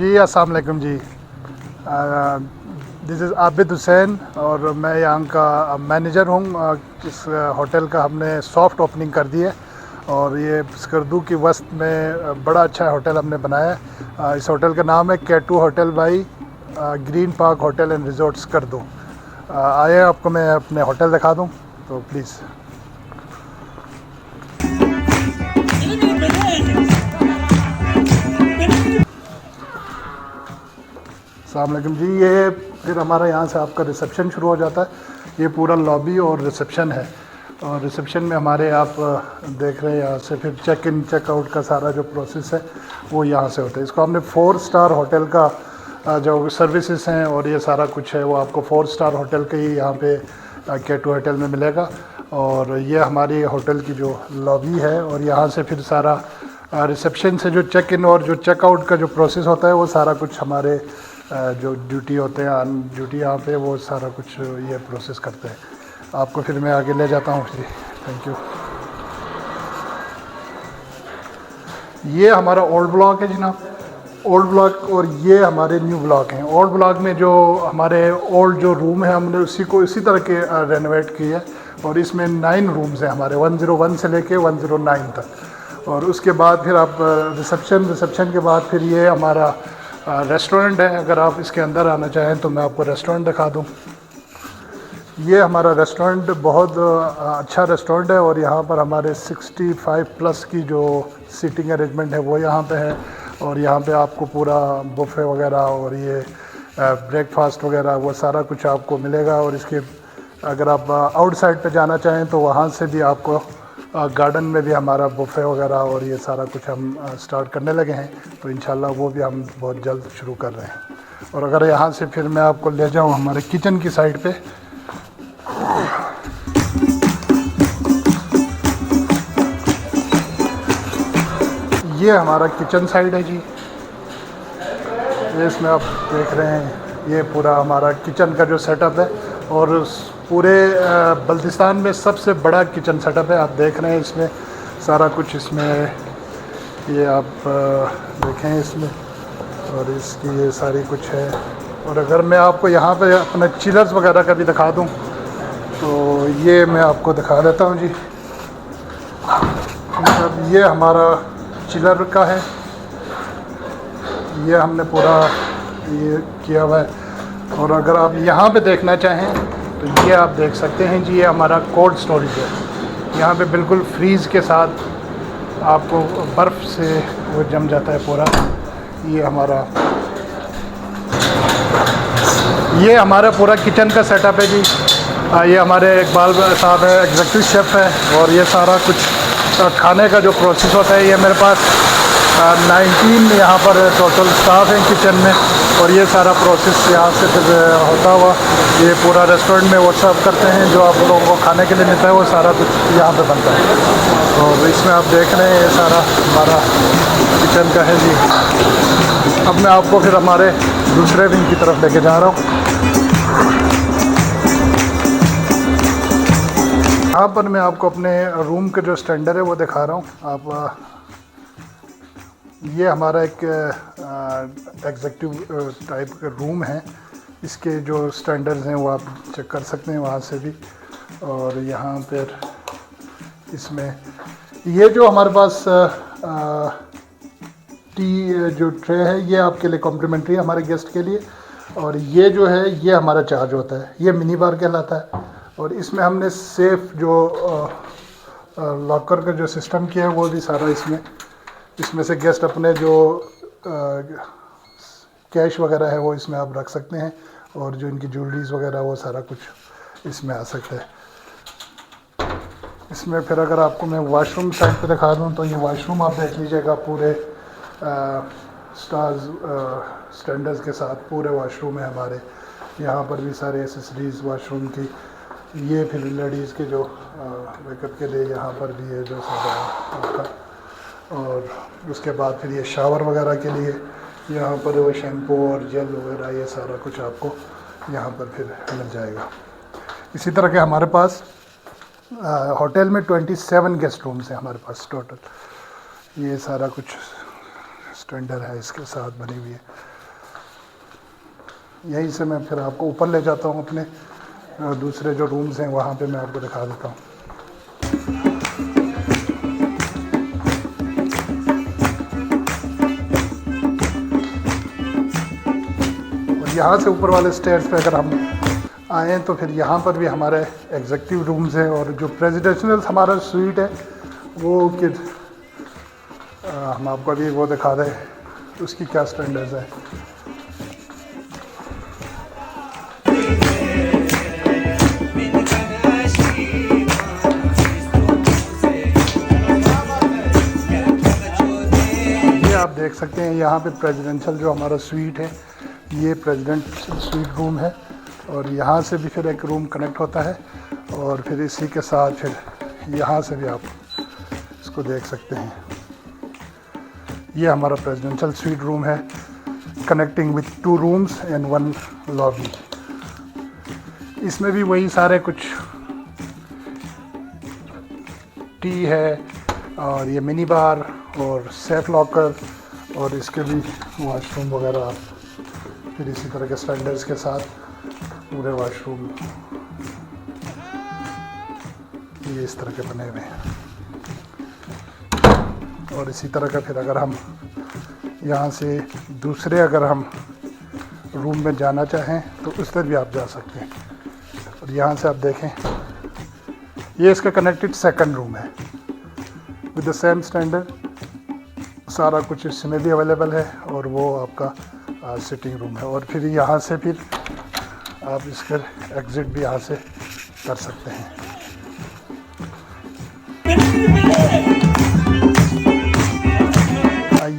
जी अस्सलाम वालेकुम जी। This is Abid Hussain और मैं यहाँ का मैनेजर हूँ। इस होटल का हमने सॉफ्ट ओपनिंग कर दी है और ये स्कर्दू की वस्त में बड़ा अच्छा होटल हमने बनाया है। इस होटल का नाम है K2 hotel by green park hotel and resort Skardu. आए आपको मैं अपने होटल दिखा दूँ तो प्लीज़। अस्सलाम वालेकुम जी। ये फिर हमारा यहाँ से आपका रिसेप्शन शुरू हो जाता है। ये पूरा लॉबी और रिसेप्शन है और रिसेप्शन में हमारे आप देख रहे हैं यहाँ से फिर चेक इन चेक आउट का सारा जो प्रोसेस है वो यहाँ से होता है। इसको हमने 4 स्टार होटल का जो सर्विसेज हैं और ये सारा कुछ है वो आपको 4 स्टार होटल के ही यहाँ पे K2 होटल में मिलेगा। और ये हमारी होटल की जो लॉबी है और यहाँ से फिर सारा रिसेप्शन से जो चेक इन और जो चेक आउट का जो प्रोसेस होता है वो सारा कुछ हमारे जो ड्यूटी होते हैं ऑन ड्यूटी यहाँ पे वो सारा कुछ ये प्रोसेस करते हैं। आपको फिर मैं आगे ले जाता हूँ जी। Thank you. ये हमारा ओल्ड ब्लॉक है जनाब, ओल्ड ब्लॉक, और ये हमारे न्यू ब्लॉक हैं। ओल्ड ब्लॉक में जो हमारे ओल्ड जो रूम है हमने उसी को इसी तरह के रेनोवेट किया है और इसमें 9 रूम्स हैं हमारे 101 से लेके 109 तक। और उसके बाद फिर आप रिसेप्शन के बाद फिर ये हमारा रेस्टोरेंट है। अगर आप इसके अंदर आना चाहें तो मैं आपको रेस्टोरेंट दिखा दूं। ये हमारा रेस्टोरेंट बहुत अच्छा रेस्टोरेंट है और यहाँ पर हमारे 65 प्लस की जो सीटिंग अरेंजमेंट है वो यहाँ पे है और यहाँ पे आपको पूरा बुफे वगैरह और ये ब्रेकफास्ट वगैरह वो सारा कुछ आपको मिलेगा। और इसके अगर आप आउटसाइड पे जाना चाहें तो वहाँ से भी आपको गार्डन में भी हमारा बुफे वगैरह और ये सारा कुछ हम स्टार्ट करने लगे हैं तो इंशाल्लाह वो भी हम बहुत जल्द शुरू कर रहे हैं। और अगर यहाँ से फिर मैं आपको ले जाऊँ हमारे किचन की साइड पे, ये हमारा किचन साइड है जी। ये इसमें आप देख रहे हैं ये पूरा हमारा किचन का जो सेटअप है और पूरे बल्तिस्तान में सबसे बड़ा किचन सेटअप है। आप देख रहे हैं इसमें सारा कुछ, इसमें ये आप देखें इसमें, और इसकी ये सारी कुछ है। और अगर मैं आपको यहाँ पे अपने चिलर्स वगैरह का भी दिखा दूँ तो ये मैं आपको दिखा देता हूँ जी। मतलब ये हमारा चिलर का है, ये हमने पूरा ये किया हुआ है। और अगर आप यहाँ पे देखना चाहें तो ये आप देख सकते हैं जी, ये हमारा कोल्ड स्टोरेज है। यहाँ पे बिल्कुल फ्रीज़ के साथ आपको बर्फ़ से वो जम जाता है पूरा। ये हमारा पूरा किचन का सेटअप है जी। ये हमारे इकबाल साहब है, एग्जीक्यूटिव शेफ़ है। और ये सारा कुछ खाने का जो प्रोसेस होता है, ये मेरे पास 19 यहाँ पर टोटल स्टाफ हैं किचन में और ये सारा प्रोसेस यहाँ से फिर होता हुआ ये पूरा रेस्टोरेंट में वो सर्व करते हैं। जो आप लोगों को खाने के लिए मिलता है वो सारा कुछ यहाँ पे बनता है। और इसमें आप देख रहे हैं ये सारा हमारा किचन का है जी। अब मैं आपको फिर हमारे दूसरे विंग की तरफ लेके जा रहा हूँ। यहाँ पर मैं आपको अपने रूम के जो स्टैंडर्ड है वो दिखा रहा हूँ। आप ये हमारा एक एग्जीक्यूटिव टाइप का रूम है। इसके जो स्टैंडर्ड्स हैं वो आप चेक कर सकते हैं वहाँ से भी। और यहाँ पर इसमें ये जो हमारे पास टी जो ट्रे है ये आपके लिए कॉम्प्लीमेंट्री है हमारे गेस्ट के लिए। और ये जो है ये हमारा चार्ज होता है, ये मिनी बार कहलाता है। और इसमें हमने सेफ जो लॉकर का जो सिस्टम किया है वो भी सारा इसमें से गेस्ट अपने जो कैश वगैरह है वो इसमें आप रख सकते हैं और जो इनकी ज्वेलरीज वगैरह वो सारा कुछ इसमें आ सकता है। इसमें फिर अगर आपको मैं वॉशरूम साइड पे दिखा दूं तो ये वॉशरूम आप देख लीजिएगा पूरे स्टैंडर्ड्स के साथ पूरे वॉशरूम है हमारे। यहाँ पर भी सारे एसेसरीज़ वॉशरूम की। ये फिर लेडीज़ के जो मेकअप के लिए यहाँ पर भी है जो सारा आपका। और उसके बाद फिर ये शावर वगैरह के लिए यहाँ पर वो शैम्पू और जेल वगैरह ये सारा कुछ आपको यहाँ पर फिर मिल जाएगा। इसी तरह के हमारे पास होटल में 27 गेस्ट रूम्स हैं हमारे पास टोटल। ये सारा कुछ स्टैंडर्ड है इसके साथ बनी हुई है। यहीं से मैं फिर आपको ऊपर ले जाता हूँ अपने दूसरे जो रूम्स हैं वहाँ पे मैं आपको दिखा देता हूँ। और यहाँ से ऊपर वाले स्टेयर्स पे अगर हम आएँ तो फिर यहाँ पर भी हमारे एग्जेक्टिव रूम्स हैं, और जो प्रेसिडेंशियल हमारा स्वीट है वो कि हम आपको अभी वो दिखा दें उसकी क्या स्टैंडर्ड्स है। ये आप देख सकते हैं यहाँ पे प्रेसिडेंशियल जो हमारा स्वीट है, ये प्रेसिडेंट स्वीट रूम है, और यहाँ से भी फिर एक रूम कनेक्ट होता है, और फिर इसी के साथ फिर यहाँ से भी आप इसको देख सकते हैं। ये हमारा प्रेसिडेंशियल स्वीट रूम है, connecting with 2 rooms and 1 lobby. इसमें भी वही सारे कुछ टी है, और ये मिनी बार और सेफ लॉकर, और इसके भी वॉशरूम वगैरह फिर इसी तरह के स्टैंडर्ड्स के साथ पूरे वॉशरूम ये इस तरह के बने हुए हैं। और इसी तरह का फिर अगर हम यहाँ से दूसरे अगर हम रूम में जाना चाहें तो उस पर भी आप जा सकते हैं। और यहाँ से आप देखें ये इसका कनेक्टेड सेकंड रूम है विद द सेम स्टैंडर्ड, सारा कुछ इसमें भी अवेलेबल है, और वो आपका सिटिंग रूम है। और फिर यहाँ से फिर आप इसका एग्ज़िट भी यहाँ से कर सकते हैं।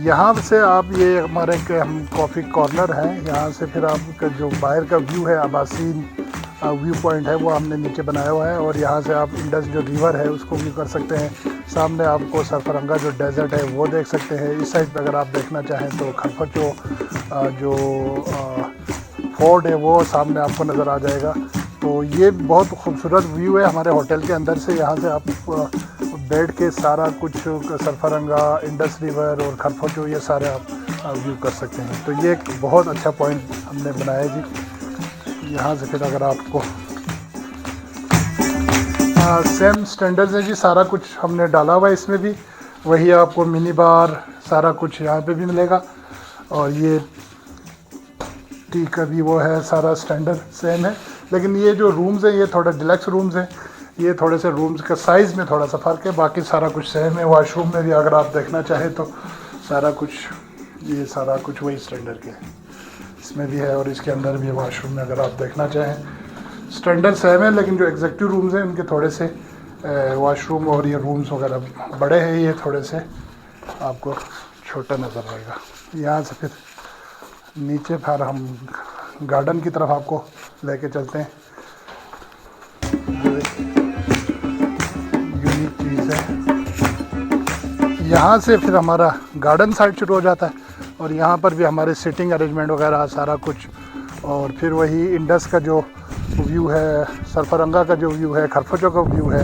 यहाँ से आप ये हमारे हम कॉफ़ी कॉर्नर है, यहाँ से फिर आपका जो बाहर का व्यू है आबासीन व्यू पॉइंट है वो हमने नीचे बनाया हुआ है, और यहाँ से आप इंडस जो रिवर है उसको व्यू कर सकते हैं। सामने आपको सरफरंगा जो डेजर्ट है वो देख सकते हैं। इस साइड पे अगर आप देखना चाहें तो खरफचो जो फोर्ट है वो सामने आपको नज़र आ जाएगा। तो ये बहुत खूबसूरत व्यू है हमारे होटल के अंदर से। यहाँ से आप बैठ के सारा कुछ सरफरंगा, इंडस रिवर और खरफचो ये सारे आप व्यू कर सकते हैं। तो ये एक बहुत अच्छा पॉइंट हमने बनाया जी। यहाँ से फिर अगर आपको सेम स्टैंडर्ड्स है जी, सारा कुछ हमने डाला हुआ है इसमें भी, वही आपको मिनी बार सारा कुछ यहाँ पे भी मिलेगा। और ये टी का भी वो है, सारा स्टैंडर्ड सेम है। लेकिन ये जो रूम्स हैं ये थोड़ा डिलक्स रूम्स हैं, ये थोड़े से रूम्स का साइज़ में थोड़ा सा फ़र्क है, बाकी सारा कुछ सेम है। वॉशरूम में भी अगर आप देखना चाहें तो सारा कुछ ये सारा कुछ वही स्टैंडर्ड के इसमें भी है, और इसके अंदर भी वॉशरूम में अगर आप देखना चाहें स्टैंडर्ड सेम है। लेकिन जो एग्जेक्टिव रूम्स हैं उनके थोड़े से वॉशरूम और ये रूम्स वगैरह बड़े हैं, ये थोड़े से आपको छोटा नज़र आएगा। यहाँ से फिर नीचे फिर हम गार्डन की तरफ आपको लेके चलते हैं। यूनिक चीज़ है, यहाँ से फिर हमारा गार्डन साइड शुरू हो जाता है, और यहाँ पर भी हमारे सिटिंग अरेंजमेंट वगैरह सारा कुछ। और फिर वही इंडस का जो व्यू है, सरफरंगा का जो व्यू है, खरफचो का व्यू है,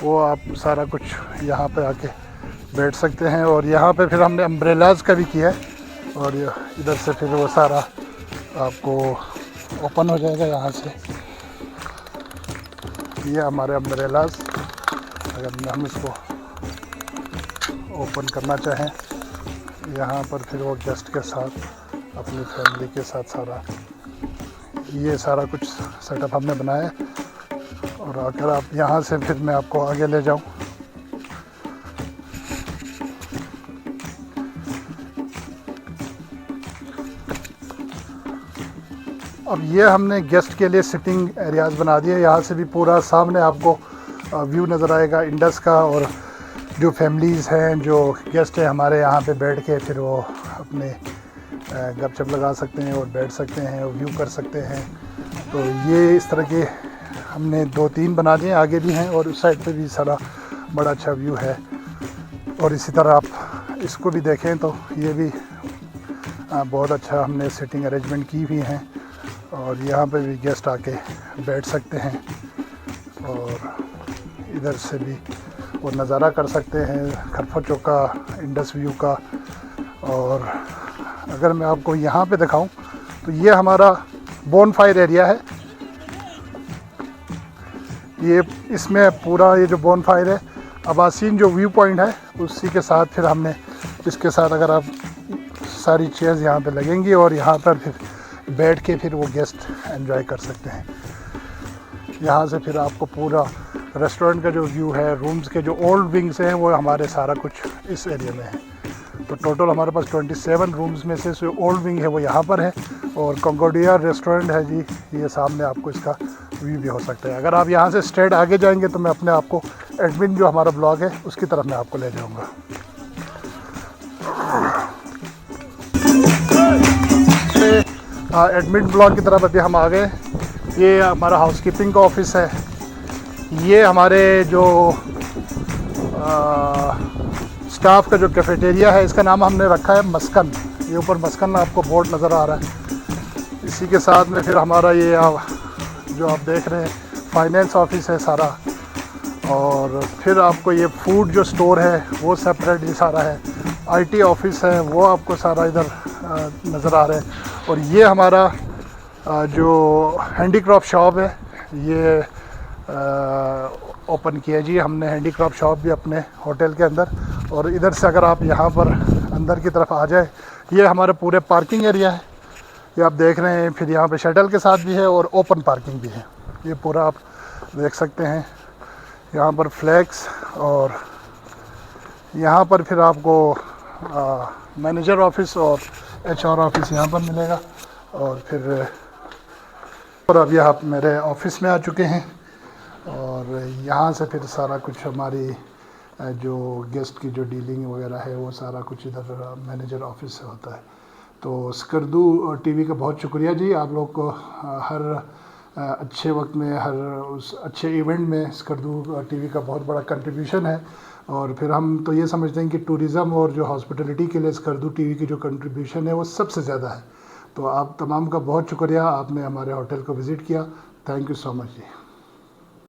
वो आप सारा कुछ यहाँ पे आके बैठ सकते हैं। और यहाँ पे फिर हमने अम्ब्रेलाज का भी किया है, और इधर से फिर वो सारा आपको ओपन हो जाएगा। यहाँ से ये हमारे अम्ब्रेलाज, अगर हम इसको ओपन करना चाहें यहाँ पर फिर वो गेस्ट के साथ अपनी फैमिली के साथ सारा ये सारा कुछ सेटअप हमने बनाया है। और अगर आप यहाँ से फिर मैं आपको आगे ले जाऊँ, अब ये हमने गेस्ट के लिए सिटिंग एरियाज़ बना दिए। यहाँ से भी पूरा सामने आपको व्यू नज़र आएगा इंडस का, और जो फैमिलीज़ हैं, जो गेस्ट हैं हमारे, यहाँ पे बैठ के फिर वो अपने गपशप लगा सकते हैं और बैठ सकते हैं और व्यू कर सकते हैं। तो ये इस तरह के हमने 2-3 बना दिए, आगे भी हैं, और उस साइड पे भी सारा बड़ा अच्छा व्यू है। और इसी तरह आप इसको भी देखें तो ये भी बहुत अच्छा हमने सिटिंग अरेंजमेंट की हुई हैं, और यहाँ पे भी गेस्ट आके बैठ सकते हैं और इधर से भी वो नज़ारा कर सकते हैं खरफचो का, इंडस व्यू का। और अगर मैं आपको यहाँ पे दिखाऊं तो ये हमारा बोनफायर एरिया है ये। इसमें पूरा ये जो बोनफायर है, अबासीन जो व्यू पॉइंट है उसी के साथ फिर हमने इसके साथ अगर आप सारी चेयर्स यहाँ पे लगेंगी और यहाँ पर फिर बैठ के फिर वो गेस्ट एंजॉय कर सकते हैं। यहाँ से फिर आपको पूरा रेस्टोरेंट का जो व्यू है, रूम्स के जो ओल्ड विंग्स हैं वो हमारे सारा कुछ इस एरिया में है। तो टोटल हमारे पास 27 रूम्स में से जो ओल्ड विंग है वो यहाँ पर है और कंकोडिया रेस्टोरेंट है जी, ये सामने आपको इसका व्यू भी हो सकता है। अगर आप यहाँ से स्ट्रेट आगे जाएंगे तो मैं अपने आप को एडमिन जो हमारा ब्लॉग है उसकी तरफ मैं आपको ले जाऊँगा। एडमिन ब्लॉग की तरफ अभी हम आ गए। ये हमारा हाउसकीपिंग का ऑफिस है। ये हमारे जो स्टाफ का जो कैफेटेरिया है, इसका नाम हमने रखा है मस्कन। ये ऊपर मस्कन आपको बोर्ड नज़र आ रहा है। इसी के साथ में फिर हमारा ये जो आप देख रहे हैं फाइनेंस ऑफिस है सारा, और फिर आपको ये फूड जो स्टोर है वो सेपरेट ही सारा है। आईटी ऑफिस है वो आपको सारा इधर नज़र आ रहा है। और ये हमारा जो हैंडीक्राफ्ट शॉप है ये ओपन किया जी हमने, हैंडीक्राफ्ट शॉप भी अपने होटल के अंदर। और इधर से अगर आप यहाँ पर अंदर की तरफ आ जाए, ये हमारे पूरे पार्किंग एरिया है, ये आप देख रहे हैं। फिर यहाँ पे शटल के साथ भी है और ओपन पार्किंग भी है, ये पूरा आप देख सकते हैं। यहाँ पर फ्लैक्स और यहाँ पर फिर आपको मैनेजर ऑफिस और HR ऑफिस यहाँ पर मिलेगा। और फिर और अभी आप मेरे ऑफिस में आ चुके हैं और यहाँ से फिर सारा कुछ हमारी जो गेस्ट की जो डीलिंग वगैरह है वो सारा कुछ इधर मैनेजर ऑफिस से होता है। तो स्कर्दू टीवी का बहुत शुक्रिया जी, आप लोग को हर अच्छे वक्त में, हर उस अच्छे इवेंट में स्कर्दू टीवी का बहुत बड़ा कंट्रीब्यूशन है। और फिर हम तो ये समझते हैं कि टूरिज़म और जो हॉस्पिटलिटी के लिए स्कर्दू टीवी की जो कंट्रीब्यूशन है वो सबसे ज़्यादा है। तो आप तमाम का बहुत शुक्रिया, आपने हमारे होटल को विज़िट किया। Thank you so much ji.